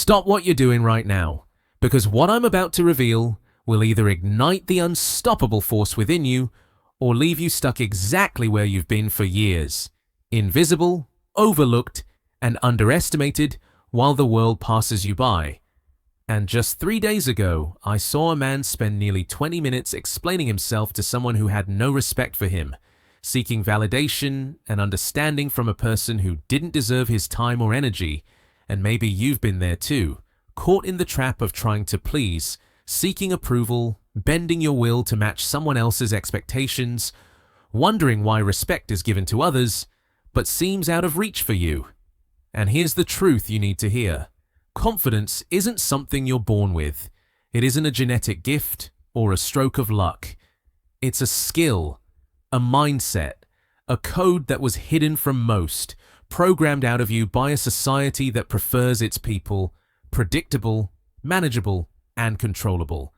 Stop what you're doing right now, because what I'm about to reveal will either ignite the unstoppable force within you or leave you stuck exactly where you've been for years, invisible, overlooked, and underestimated while the world passes you by. And just 3 days ago, I saw a man spend nearly 20 minutes explaining himself to someone who had no respect for him, seeking validation and understanding from a person who didn't deserve his time or energy. And maybe you've been there too, caught in the trap of trying to please, seeking approval, bending your will to match someone else's expectations, wondering why respect is given to others, but seems out of reach for you. And here's the truth you need to hear. Confidence isn't something you're born with. It isn't a genetic gift or a stroke of luck. It's a skill, a mindset, a code that was hidden from most, programmed out of you by a society that prefers its people predictable, manageable, and controllable.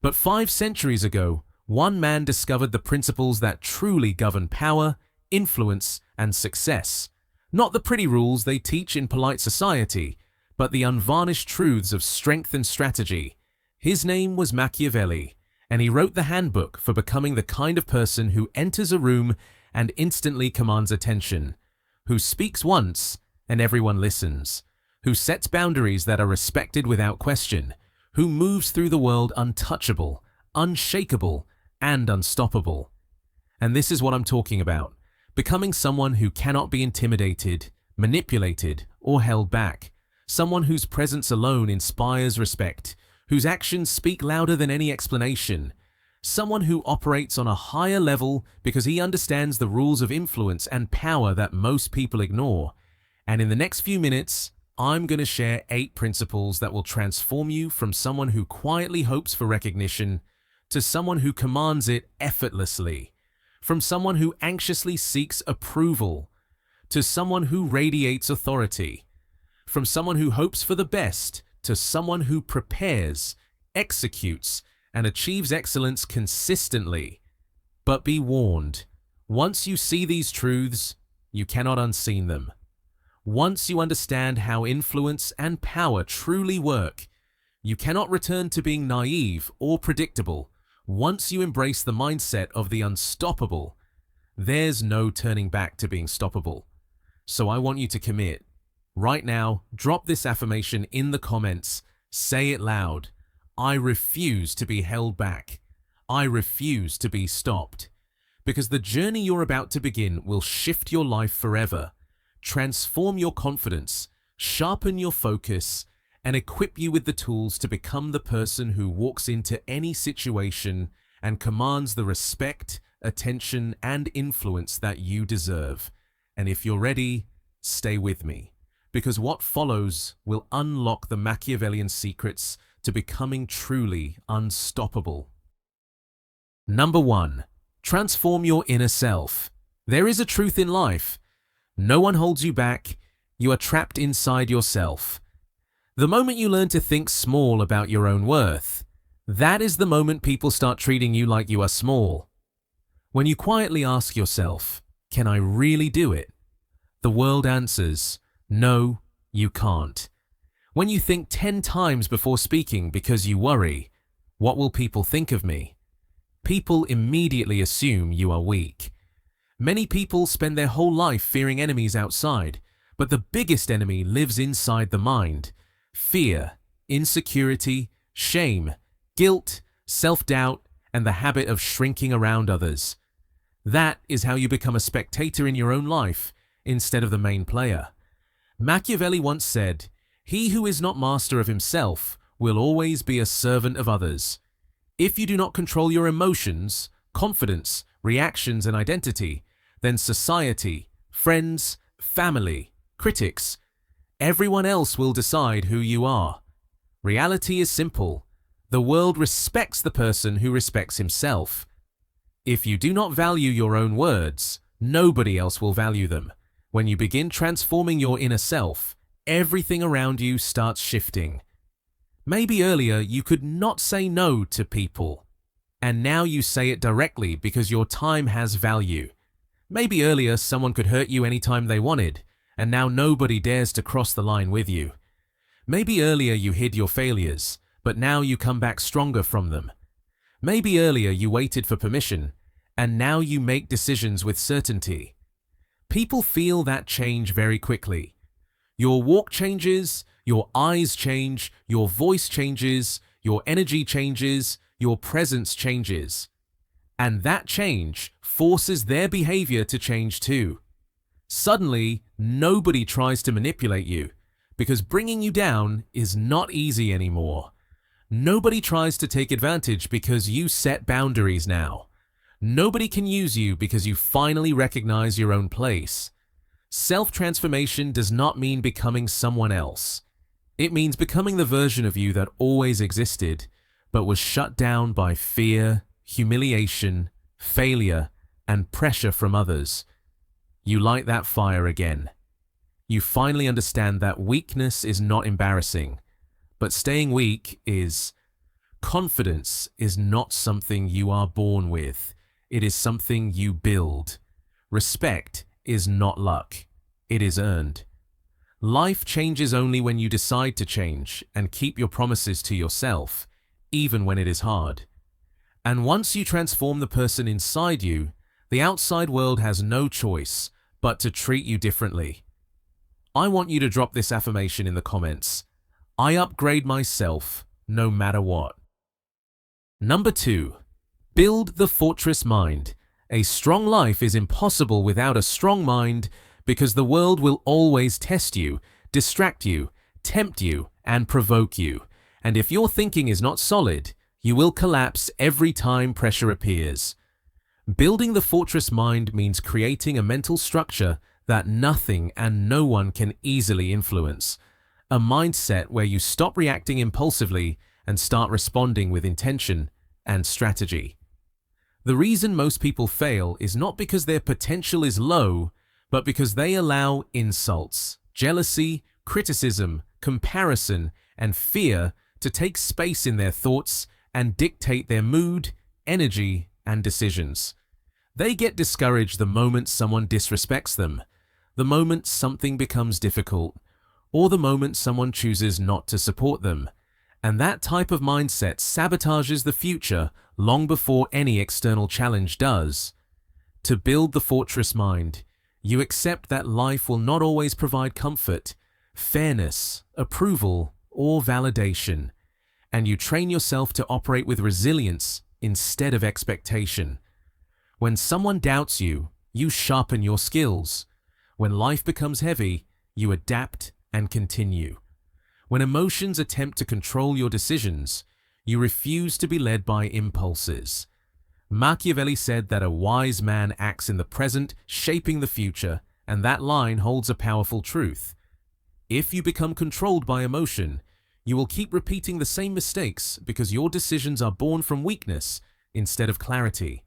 But 5 centuries ago, one man discovered the principles that truly govern power, influence, and success. Not the pretty rules they teach in polite society, but the unvarnished truths of strength and strategy. His name was Machiavelli, and he wrote the handbook for becoming the kind of person who enters a room and instantly commands attention, who speaks once and everyone listens, who sets boundaries that are respected without question, who moves through the world untouchable, unshakable, and unstoppable. And this is what I'm talking about, becoming someone who cannot be intimidated, manipulated, or held back. Someone whose presence alone inspires respect, whose actions speak louder than any explanation. Someone who operates on a higher level because he understands the rules of influence and power that most people ignore. And in the next few minutes, I'm going to share 8 principles that will transform you from someone who quietly hopes for recognition to someone who commands it effortlessly, from someone who anxiously seeks approval to someone who radiates authority, from someone who hopes for the best to someone who prepares, executes, and achieves excellence consistently. But be warned, once you see these truths, you cannot unseen them. Once you understand how influence and power truly work, you cannot return to being naive or predictable. Once you embrace the mindset of the unstoppable, there's no turning back to being stoppable. So I want you to commit. Right now, drop this affirmation in the comments. Say it loud. I refuse to be held back. I refuse to be stopped. Because the journey you're about to begin will shift your life forever, transform your confidence, sharpen your focus, and equip you with the tools to become the person who walks into any situation and commands the respect, attention, and influence that you deserve. And if you're ready, stay with me, because what follows will unlock the Machiavellian secrets to becoming truly unstoppable. Number 1. Transform your inner self. There is a truth in life. No one holds you back. You are trapped inside yourself. The moment you learn to think small about your own worth, that is the moment people start treating you like you are small. When you quietly ask yourself, can I really do it? The world answers, no, you can't. When you think 10 times before speaking because you worry, what will people think of me? People immediately assume you are weak. Many people spend their whole life fearing enemies outside, but the biggest enemy lives inside the mind. Fear, insecurity, shame, guilt, self-doubt, and the habit of shrinking around others. That is how you become a spectator in your own life instead of the main player. Machiavelli once said, "He who is not master of himself will always be a servant of others." If you do not control your emotions, confidence, reactions, and identity, then society, friends, family, critics, everyone else will decide who you are. Reality is simple. The world respects the person who respects himself. If you do not value your own words, nobody else will value them. When you begin transforming your inner self, everything around you starts shifting. Maybe earlier you could not say no to people, and now you say it directly because your time has value. Maybe earlier someone could hurt you anytime they wanted, and now nobody dares to cross the line with you. Maybe earlier you hid your failures, but now you come back stronger from them. Maybe earlier you waited for permission, and now you make decisions with certainty. People feel that change very quickly. Your walk changes, your eyes change, your voice changes, your energy changes, your presence changes. And that change forces their behavior to change too. Suddenly, nobody tries to manipulate you, because bringing you down is not easy anymore. Nobody tries to take advantage because you set boundaries now. Nobody can use you because you finally recognize your own place. Self-transformation does not mean becoming someone else. It means becoming the version of you that always existed, but was shut down by fear, humiliation, failure, and pressure from others. You light that fire again. You finally understand that weakness is not embarrassing, but staying weak is. Confidence is not something you are born with. It is something you build. Respect is not luck. It is earned. Life changes only when you decide to change and keep your promises to yourself, even when it is hard. And once you transform the person inside you, the outside world has no choice but to treat you differently. I want you to drop this affirmation in the comments. I upgrade myself no matter what. Number 2. Build the fortress mind. A strong life is impossible without a strong mind because the world will always test you, distract you, tempt you, and provoke you. And if your thinking is not solid, you will collapse every time pressure appears. Building the fortress mind means creating a mental structure that nothing and no one can easily influence. A mindset where you stop reacting impulsively and start responding with intention and strategy. The reason most people fail is not because their potential is low, but because they allow insults, jealousy, criticism, comparison, and fear to take space in their thoughts and dictate their mood, energy, and decisions. They get discouraged the moment someone disrespects them, the moment something becomes difficult, or the moment someone chooses not to support them. And that type of mindset sabotages the future long before any external challenge does. To build the fortress mind, you accept that life will not always provide comfort, fairness, approval, or validation, and you train yourself to operate with resilience instead of expectation. When someone doubts you, you sharpen your skills. When life becomes heavy, you adapt and continue. When emotions attempt to control your decisions, you refuse to be led by impulses. Machiavelli said that a wise man acts in the present, shaping the future, and that line holds a powerful truth. If you become controlled by emotion, you will keep repeating the same mistakes because your decisions are born from weakness instead of clarity.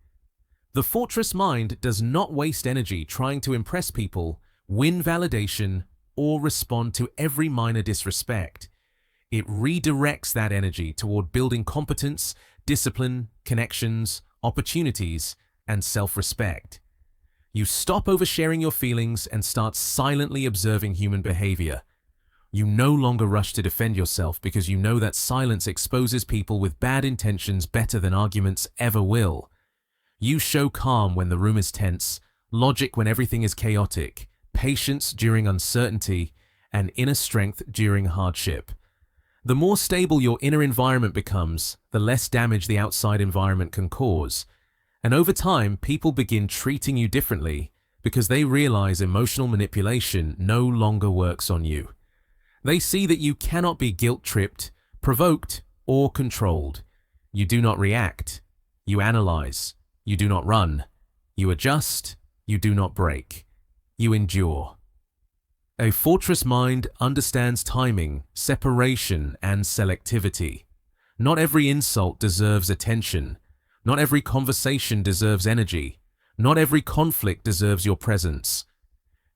The fortress mind does not waste energy trying to impress people, win validation, or respond to every minor disrespect. It redirects that energy toward building competence, discipline, connections, opportunities, and self-respect. You stop oversharing your feelings and start silently observing human behavior. You no longer rush to defend yourself because you know that silence exposes people with bad intentions better than arguments ever will. You show calm when the room is tense, logic when everything is chaotic, patience during uncertainty, and inner strength during hardship. The more stable your inner environment becomes, the less damage the outside environment can cause. And over time, people begin treating you differently because they realize emotional manipulation no longer works on you. They see that you cannot be guilt-tripped, provoked, or controlled. You do not react. You analyze. You do not run. You adjust. You do not break. You endure. A fortress mind understands timing, separation, and selectivity. Not every insult deserves attention. Not every conversation deserves energy. Not every conflict deserves your presence.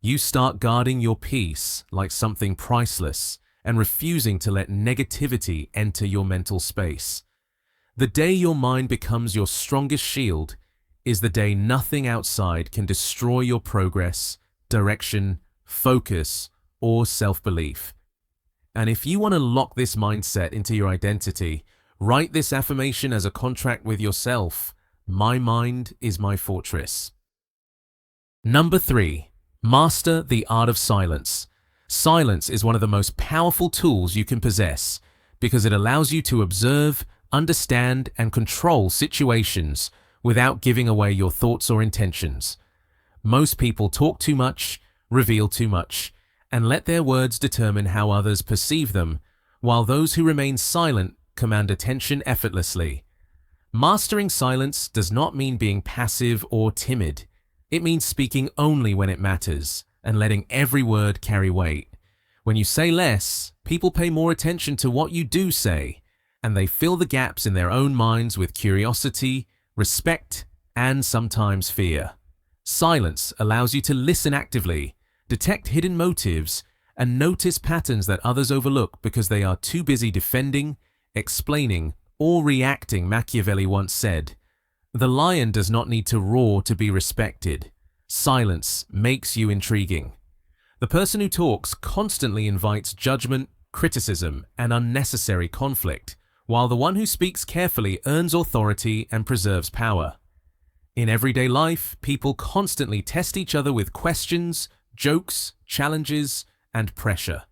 You start guarding your peace like something priceless and refusing to let negativity enter your mental space. The day your mind becomes your strongest shield is the day nothing outside can destroy your progress, direction, focus, or self-belief. And if you want to lock this mindset into your identity, write this affirmation as a contract with yourself. My mind is my fortress. Number 3. Master the art of silence. Silence is one of the most powerful tools you can possess because it allows you to observe, understand, and control situations without giving away your thoughts or intentions. Most people talk too much, reveal too much, and let their words determine how others perceive them, while those who remain silent command attention effortlessly. Mastering silence does not mean being passive or timid. It means speaking only when it matters and letting every word carry weight. When you say less, people pay more attention to what you do say, and they fill the gaps in their own minds with curiosity, respect, and sometimes fear. Silence allows you to listen actively, detect hidden motives, and notice patterns that others overlook because they are too busy defending, explaining, or reacting. Machiavelli once said, "The lion does not need to roar to be respected. Silence makes you intriguing." The person who talks constantly invites judgment, criticism, and unnecessary conflict, while the one who speaks carefully earns authority and preserves power. In everyday life, people constantly test each other with questions, jokes, challenges, and pressure.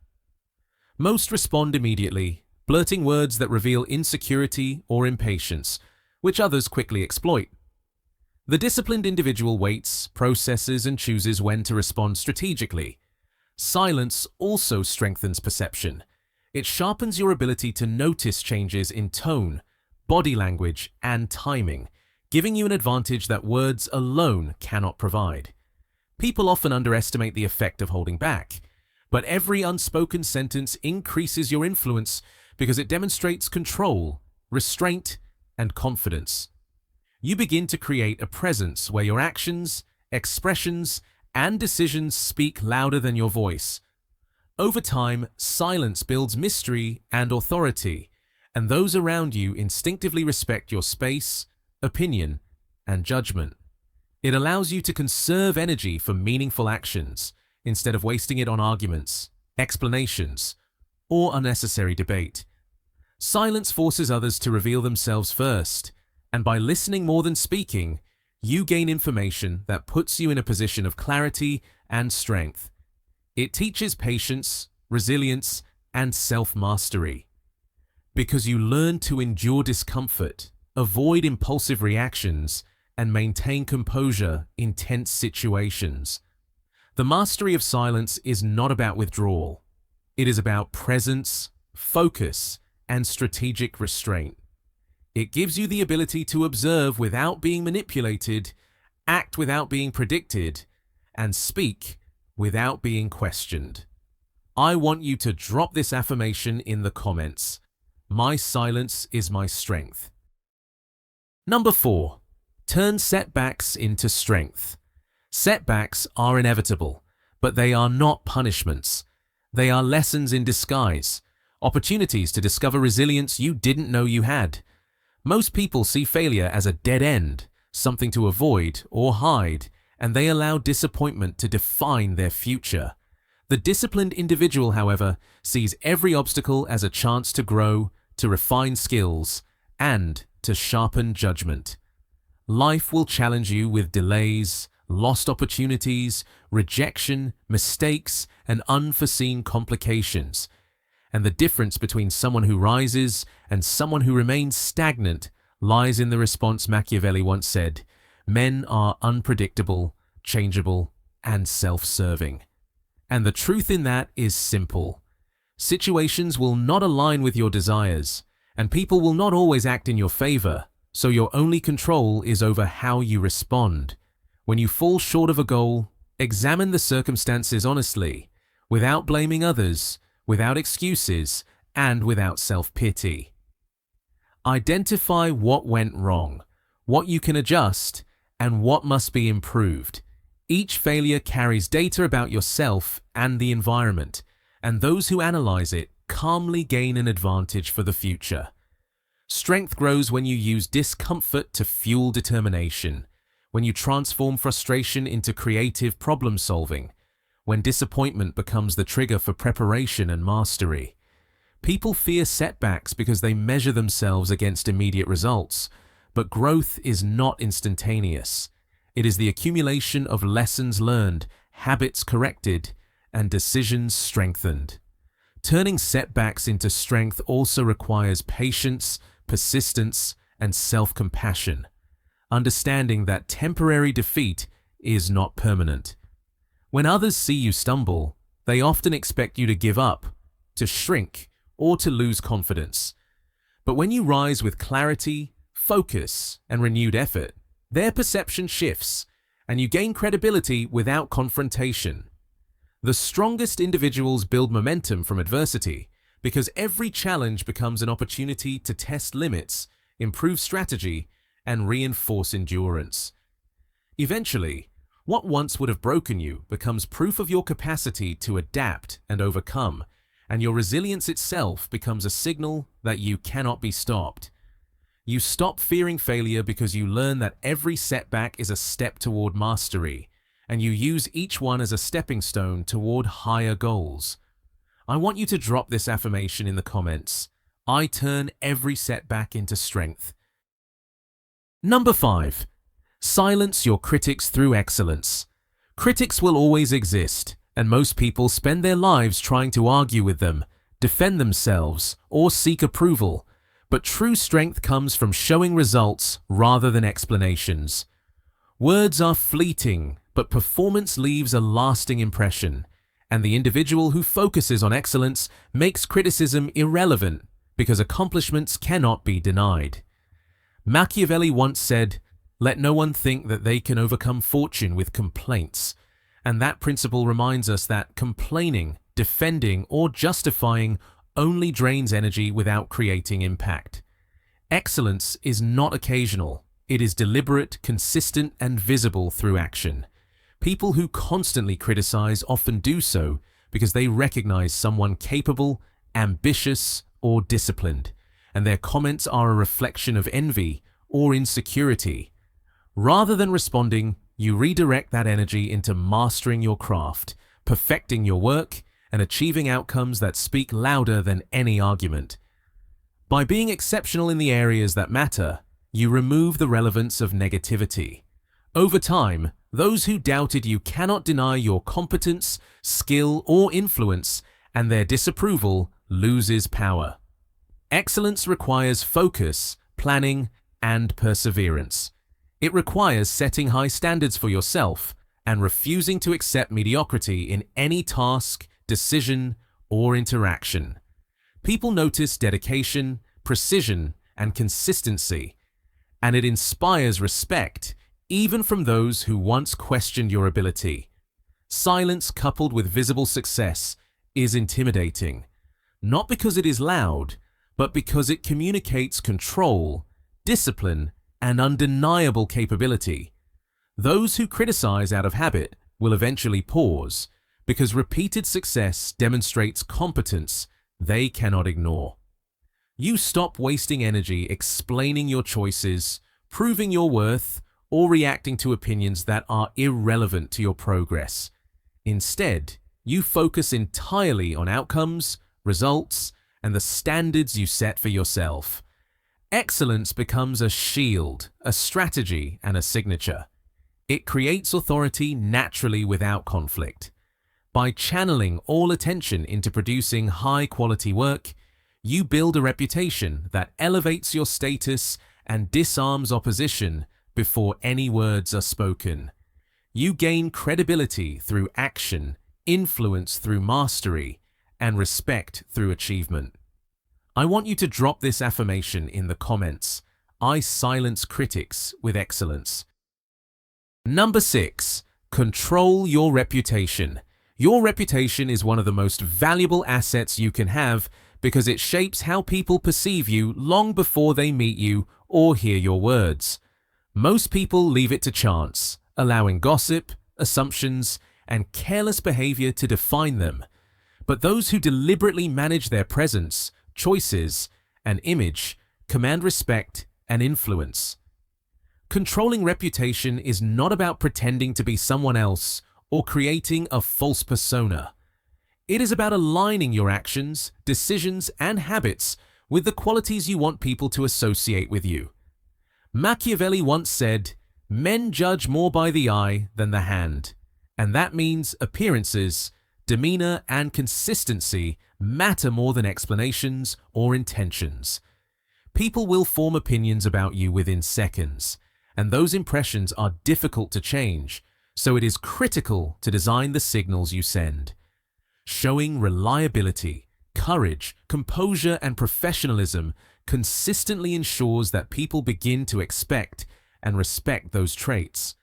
Most respond immediately, blurting words that reveal insecurity or impatience, which others quickly exploit. The disciplined individual waits, processes, and chooses when to respond strategically. Silence also strengthens perception. It sharpens your ability to notice changes in tone, body language, and timing, giving you an advantage that words alone cannot provide. People often underestimate the effect of holding back, but every unspoken sentence increases your influence because it demonstrates control, restraint, and confidence. You begin to create a presence where your actions, expressions, and decisions speak louder than your voice. Over time, silence builds mystery and authority, and those around you instinctively respect your space, opinion, and judgment. It allows you to conserve energy for meaningful actions instead of wasting it on arguments, explanations, or unnecessary debate. Silence forces others to reveal themselves first, and by listening more than speaking, you gain information that puts you in a position of clarity and strength. It teaches patience, resilience, and self-mastery. Because you learn to endure discomfort, avoid impulsive reactions, and maintain composure in tense situations. The mastery of silence is not about withdrawal. It is about presence, focus, and strategic restraint. It gives you the ability to observe without being manipulated, act without being predicted, and speak without being questioned. I want you to drop this affirmation in the comments. My silence is my strength. Number 4. Turn setbacks into strength. Setbacks are inevitable, but they are not punishments. They are lessons in disguise, opportunities to discover resilience you didn't know you had. Most people see failure as a dead end, something to avoid or hide, and they allow disappointment to define their future. The disciplined individual, however, sees every obstacle as a chance to grow, to refine skills, and to sharpen judgment. Life will challenge you with delays, lost opportunities, rejection, mistakes, and unforeseen complications. And the difference between someone who rises and someone who remains stagnant lies in the response. Machiavelli once said, "Men are unpredictable, changeable, and self-serving." And the truth in that is simple. Situations will not align with your desires, and people will not always act in your favor, so your only control is over how you respond. When you fall short of a goal, examine the circumstances honestly, without blaming others, without excuses, and without self-pity. Identify what went wrong, what you can adjust, and what must be improved. Each failure carries data about yourself and the environment, and those who analyze it calmly gain an advantage for the future. Strength grows when you use discomfort to fuel determination, when you transform frustration into creative problem-solving, when disappointment becomes the trigger for preparation and mastery, People fear setbacks because they measure themselves against immediate results, but growth is not instantaneous. It is the accumulation of lessons learned, habits corrected, and decisions strengthened. Turning setbacks into strength also requires patience, persistence, and self-compassion, understanding that temporary defeat is not permanent. When others see you stumble, they often expect you to give up, to shrink, or to lose confidence. But when you rise with clarity, focus, and renewed effort, their perception shifts, and you gain credibility without confrontation. The strongest individuals build momentum from adversity because every challenge becomes an opportunity to test limits, improve strategy, and reinforce endurance. Eventually, what once would have broken you becomes proof of your capacity to adapt and overcome, and your resilience itself becomes a signal that you cannot be stopped. You stop fearing failure because you learn that every setback is a step toward mastery, and you use each one as a stepping stone toward higher goals. I want you to drop this affirmation in the comments. I turn every setback into strength. Number 5. Silence your critics through excellence. Critics will always exist, and most people spend their lives trying to argue with them, defend themselves, or seek approval. But true strength comes from showing results rather than explanations. Words are fleeting, but performance leaves a lasting impression, and the individual who focuses on excellence makes criticism irrelevant because accomplishments cannot be denied. Machiavelli once said, "Let no one think that they can overcome fortune with complaints," and that principle reminds us that complaining, defending, or justifying only drains energy without creating impact. Excellence is not occasional. It is deliberate, consistent, and visible through action. People who constantly criticize often do so because they recognize someone capable, ambitious, or disciplined, and their comments are a reflection of envy or insecurity. Rather than responding, you redirect that energy into mastering your craft, perfecting your work, and achieving outcomes that speak louder than any argument. By being exceptional in the areas that matter, you remove the relevance of negativity. Over time, those who doubted you cannot deny your competence, skill, or influence, and their disapproval loses power. Excellence requires focus, planning, and perseverance. It requires setting high standards for yourself and refusing to accept mediocrity in any task, decision, or interaction. People notice dedication, precision, and consistency, and it inspires respect even from those who once questioned your ability. Silence coupled with visible success is intimidating, not because it is loud, but because it communicates control, discipline, and undeniable capability. Those who criticize out of habit will eventually pause, because repeated success demonstrates competence they cannot ignore. You stop wasting energy explaining your choices, proving your worth, or reacting to opinions that are irrelevant to your progress. Instead, you focus entirely on outcomes, results, and the standards you set for yourself. Excellence becomes a shield, a strategy, and a signature. It creates authority naturally without conflict. By channeling all attention into producing high-quality work, you build a reputation that elevates your status and disarms opposition before any words are spoken. You gain credibility through action, influence through mastery, and respect through achievement. I want you to drop this affirmation in the comments. I silence critics with excellence. Number 6. Control your reputation. Your reputation is one of the most valuable assets you can have because it shapes how people perceive you long before they meet you or hear your words. Most people leave it to chance, allowing gossip, assumptions, and careless behavior to define them. But those who deliberately manage their presence, choices, and image command respect and influence. Controlling reputation is not about pretending to be someone else or creating a false persona. It is about aligning your actions, decisions, and habits with the qualities you want people to associate with you. Machiavelli once said, "Men judge more by the eye than the hand," and that means appearances, demeanor, and consistency matter more than explanations or intentions. People will form opinions about you within seconds, and those impressions are difficult to change, so it is critical to design the signals you send. Showing reliability, courage, composure, and professionalism consistently ensures that people begin to expect and respect those traits.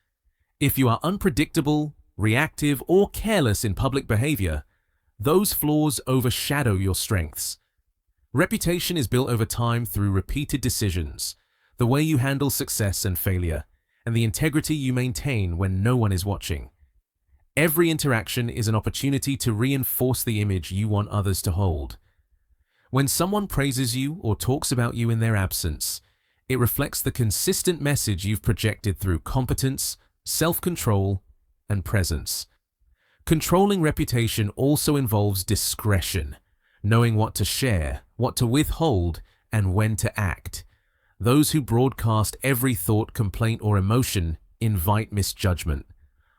If you are unpredictable, reactive, or careless in public behavior, those flaws overshadow your strengths. Reputation is built over time through repeated decisions, the way you handle success and failure, and the integrity you maintain when no one is watching. Every interaction is an opportunity to reinforce the image you want others to hold. When someone praises you or talks about you in their absence, it reflects the consistent message you've projected through competence, self-control, and presence. Controlling reputation also involves discretion, knowing what to share, what to withhold, and when to act. Those who broadcast every thought, complaint, or emotion invite misjudgment,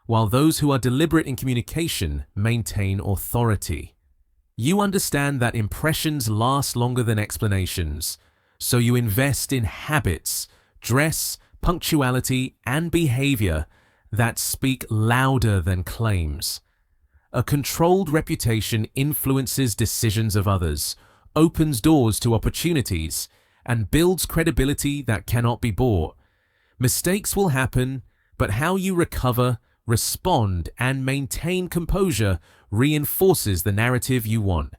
while those who are deliberate in communication maintain authority. You understand that impressions last longer than explanations, so you invest in habits, dress, punctuality, and behavior that speak louder than claims. A controlled reputation influences decisions of others, opens doors to opportunities, and builds credibility that cannot be bought. Mistakes will happen, but how you recover, respond, and maintain composure reinforces the narrative you want.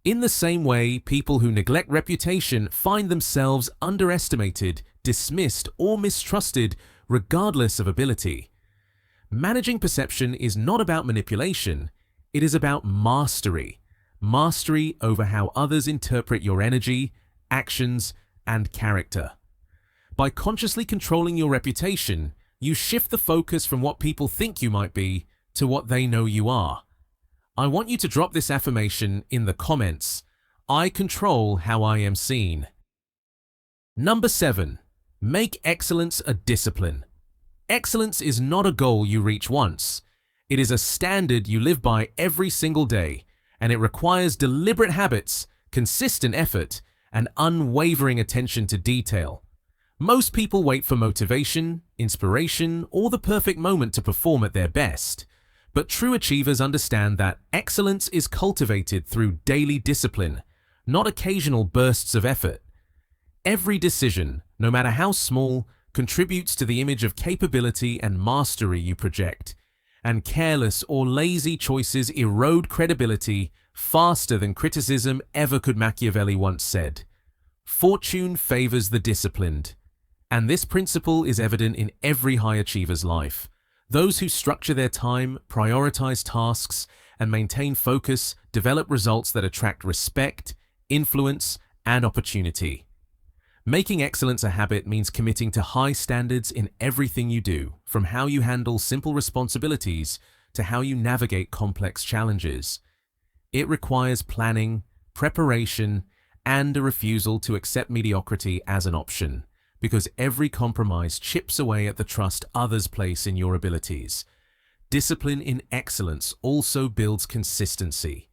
In the same way, people who neglect reputation find themselves underestimated, dismissed, or mistrusted regardless of ability. Managing perception is not about manipulation, it is about mastery. Mastery over how others interpret your energy, actions, and character. By consciously controlling your reputation, you shift the focus from what people think you might be to what they know you are. I want you to drop this affirmation in the comments. I control how I am seen. Number 7. Make excellence a discipline. Excellence is not a goal you reach once. It is a standard you live by every single day, and it requires deliberate habits, consistent effort, and unwavering attention to detail. Most people wait for motivation, inspiration, or the perfect moment to perform at their best. But true achievers understand that excellence is cultivated through daily discipline, not occasional bursts of effort. Every decision, no matter how small, contributes to the image of capability and mastery you project, and careless or lazy choices erode credibility faster than criticism ever could. Machiavelli once said, "Fortune favors the disciplined." And this principle is evident in every high achiever's life. Those who structure their time, prioritize tasks, and maintain focus develop results that attract respect, influence, and opportunity. Making excellence a habit means committing to high standards in everything you do, from how you handle simple responsibilities to how you navigate complex challenges. It requires planning, preparation, and a refusal to accept mediocrity as an option, because every compromise chips away at the trust others place in your abilities. Discipline in excellence also builds consistency.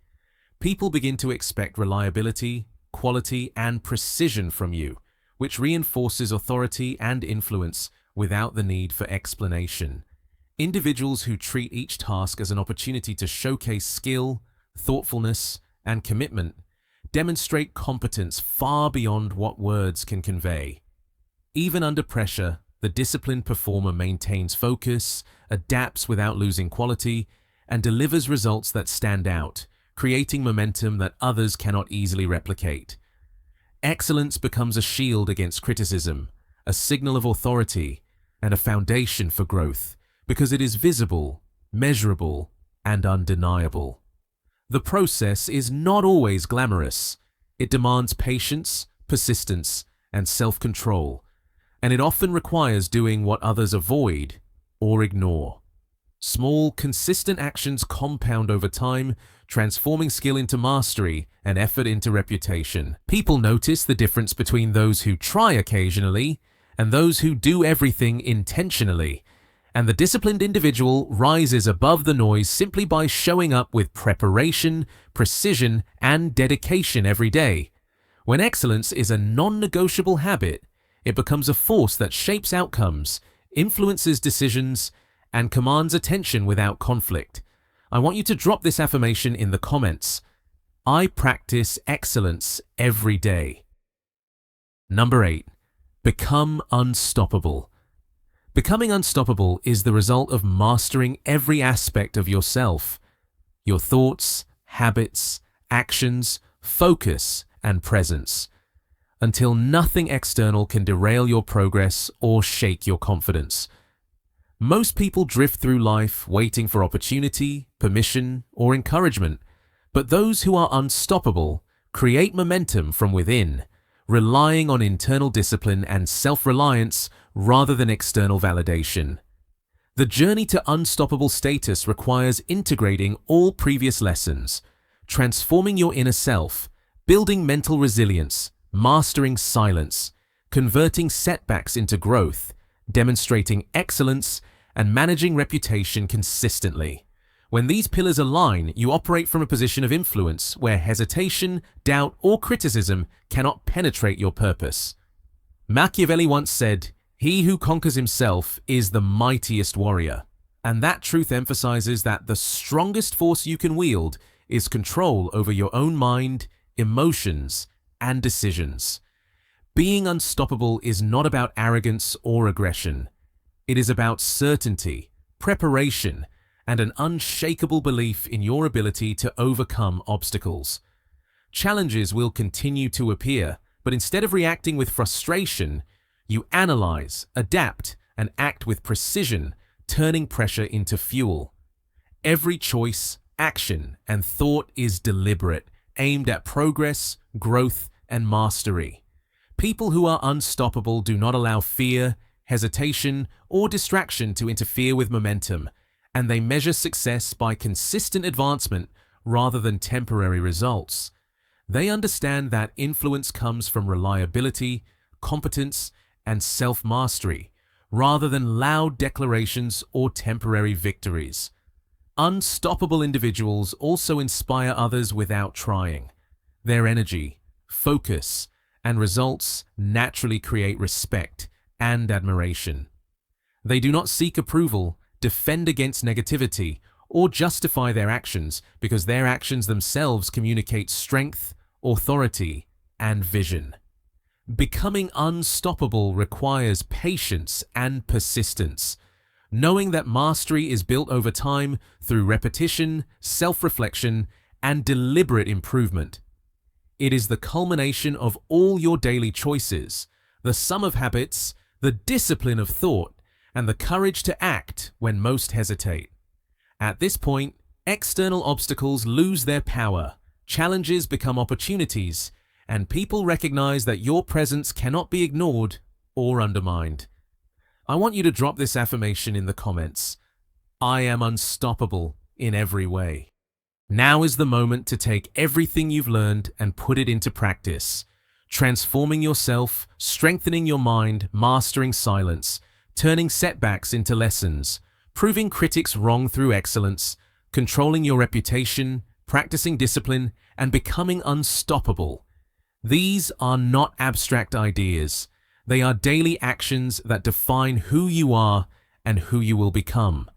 People begin to expect reliability, quality, and precision from you, which reinforces authority and influence without the need for explanation. Individuals who treat each task as an opportunity to showcase skill, thoughtfulness, and commitment demonstrate competence far beyond what words can convey. Even under pressure, the disciplined performer maintains focus, adapts without losing quality, and delivers results that stand out, creating momentum that others cannot easily replicate. Excellence becomes a shield against criticism, a signal of authority, and a foundation for growth, because it is visible, measurable, and undeniable. The process is not always glamorous. It demands patience, persistence, and self-control, and it often requires doing what others avoid or ignore. Small, consistent actions compound over time, transforming skill into mastery and effort into reputation. People notice the difference between those who try occasionally and those who do everything intentionally. And the disciplined individual rises above the noise simply by showing up with preparation, precision, and dedication every day. When excellence is a non-negotiable habit, it becomes a force that shapes outcomes, influences decisions, and commands attention without conflict. I want you to drop this affirmation in the comments. I practice excellence every day. Number 8. Become unstoppable. Becoming unstoppable is the result of mastering every aspect of yourself. Your thoughts, habits, actions, focus, and presence, until nothing external can derail your progress or shake your confidence. Most people drift through life waiting for opportunity, permission, or encouragement, but those who are unstoppable create momentum from within, relying on internal discipline and self-reliance rather than external validation. The journey to unstoppable status requires integrating all previous lessons, transforming your inner self, building mental resilience, mastering silence, converting setbacks into growth, demonstrating excellence, and managing reputation consistently. When these pillars align, you operate from a position of influence where hesitation, doubt, or criticism cannot penetrate your purpose. Machiavelli once said, "He who conquers himself is the mightiest warrior." And that truth emphasizes that the strongest force you can wield is control over your own mind, emotions, and decisions. Being unstoppable is not about arrogance or aggression. It is about certainty, preparation, and an unshakable belief in your ability to overcome obstacles. Challenges will continue to appear, but instead of reacting with frustration, you analyze, adapt, and act with precision, turning pressure into fuel. Every choice, action, and thought is deliberate, aimed at progress, growth, and mastery. People who are unstoppable do not allow fear, hesitation, or distraction to interfere with momentum, and they measure success by consistent advancement rather than temporary results. They understand that influence comes from reliability, competence, and self-mastery, rather than loud declarations or temporary victories. Unstoppable individuals also inspire others without trying. Their energy, focus, and results naturally create respect and admiration. They do not seek approval, defend against negativity, or justify their actions because their actions themselves communicate strength, authority, and vision. Becoming unstoppable requires patience and persistence, knowing that mastery is built over time through repetition, self-reflection, and deliberate improvement. It is the culmination of all your daily choices, the sum of habits, the discipline of thought, and the courage to act when most hesitate. At this point, external obstacles lose their power, challenges become opportunities, and people recognize that your presence cannot be ignored or undermined. I want you to drop this affirmation in the comments. I am unstoppable in every way. Now is the moment to take everything you've learned and put it into practice, transforming yourself, strengthening your mind, mastering silence, turning setbacks into lessons, proving critics wrong through excellence, controlling your reputation, practicing discipline, and becoming unstoppable. These are not abstract ideas. They are daily actions that define who you are and who you will become.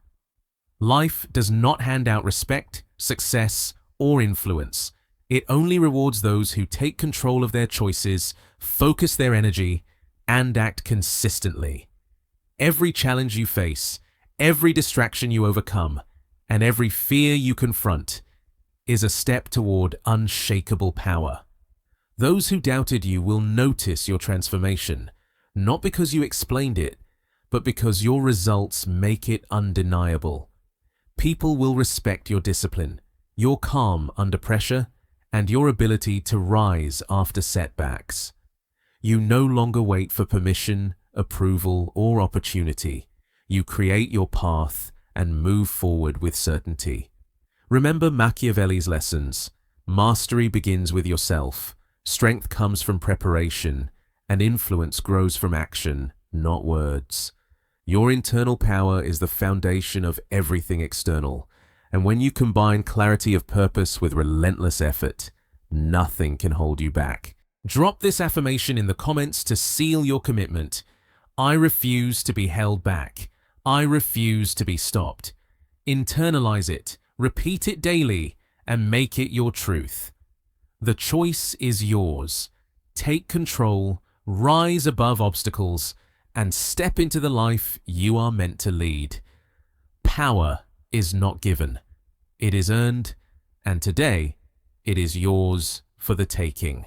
Life does not hand out respect, success, or influence. It only rewards those who take control of their choices, focus their energy, and act consistently. Every challenge you face, every distraction you overcome, and every fear you confront is a step toward unshakable power. Those who doubted you will notice your transformation, not because you explained it, but because your results make it undeniable. People will respect your discipline, your calm under pressure, and your ability to rise after setbacks. You no longer wait for permission, approval, or opportunity. You create your path and move forward with certainty. Remember Machiavelli's lessons. Mastery begins with yourself. Strength comes from preparation, and influence grows from action, not words. Your internal power is the foundation of everything external, and when you combine clarity of purpose with relentless effort, nothing can hold you back. Drop this affirmation in the comments to seal your commitment. I refuse to be held back. I refuse to be stopped. Internalize it, repeat it daily, and make it your truth. The choice is yours. Take control, rise above obstacles, and step into the life you are meant to lead. Power is not given. It is earned, and today it is yours for the taking.